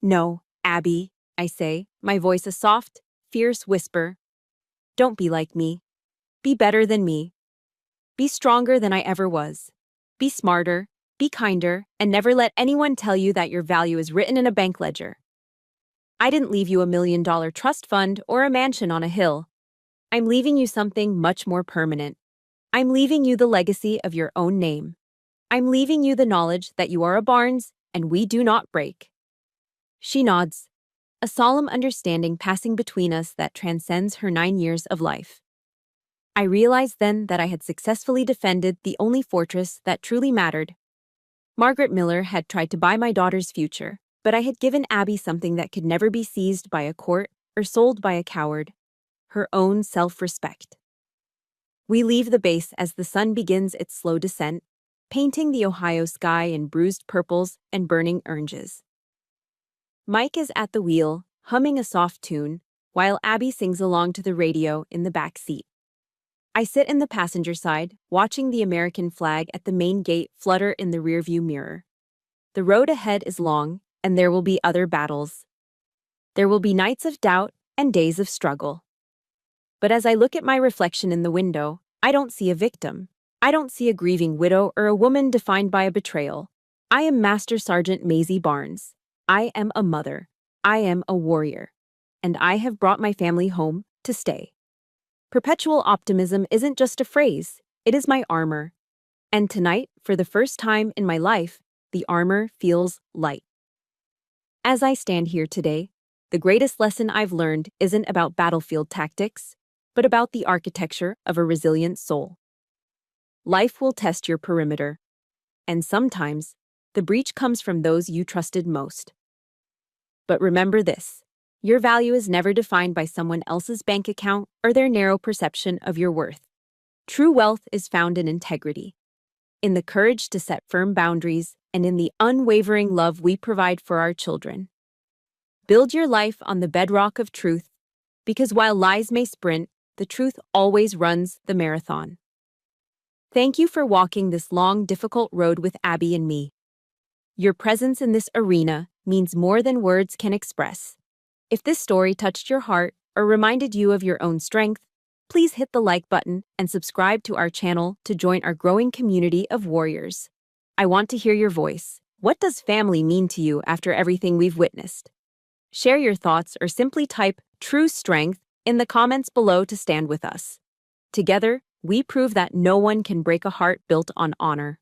"No, Abby," I say, my voice a soft, fierce whisper. "Don't be like me. Be better than me. Be stronger than I ever was. Be smarter, be kinder, and never let anyone tell you that your value is written in a bank ledger. I didn't leave you $1 million trust fund or a mansion on a hill. I'm leaving you something much more permanent. I'm leaving you the legacy of your own name. I'm leaving you the knowledge that you are a Barnes and we do not break." She nods, a solemn understanding passing between us that transcends her 9 years of life. I realized then that I had successfully defended the only fortress that truly mattered. Margaret Miller had tried to buy my daughter's future, but I had given Abby something that could never be seized by a court or sold by a coward: her own self-respect. We leave the base as the sun begins its slow descent, painting the Ohio sky in bruised purples and burning oranges. Mike is at the wheel, humming a soft tune, while Abby sings along to the radio in the back seat. I sit in the passenger side, watching the American flag at the main gate flutter in the rearview mirror. The road ahead is long, and there will be other battles. There will be nights of doubt and days of struggle. But as I look at my reflection in the window, I don't see a victim. I don't see a grieving widow or a woman defined by a betrayal. I am Master Sergeant Maisie Barnes. I am a mother. I am a warrior. And I have brought my family home to stay. Perpetual optimism isn't just a phrase, it is my armor. And tonight, for the first time in my life, the armor feels light. As I stand here today, the greatest lesson I've learned isn't about battlefield tactics, but about the architecture of a resilient soul. Life will test your perimeter, and sometimes the breach comes from those you trusted most. But remember this: your value is never defined by someone else's bank account or their narrow perception of your worth. True wealth is found in integrity, in the courage to set firm boundaries, and in the unwavering love we provide for our children. Build your life on the bedrock of truth, because while lies may sprint, the truth always runs the marathon. Thank you for walking this long, difficult road with Abby and me. Your presence in this arena means more than words can express. If this story touched your heart or reminded you of your own strength, please hit the like button and subscribe to our channel to join our growing community of warriors. I want to hear your voice. What does family mean to you after everything we've witnessed? Share your thoughts or simply type "true strength" in the comments below to stand with us. Together, we prove that no one can break a heart built on honor.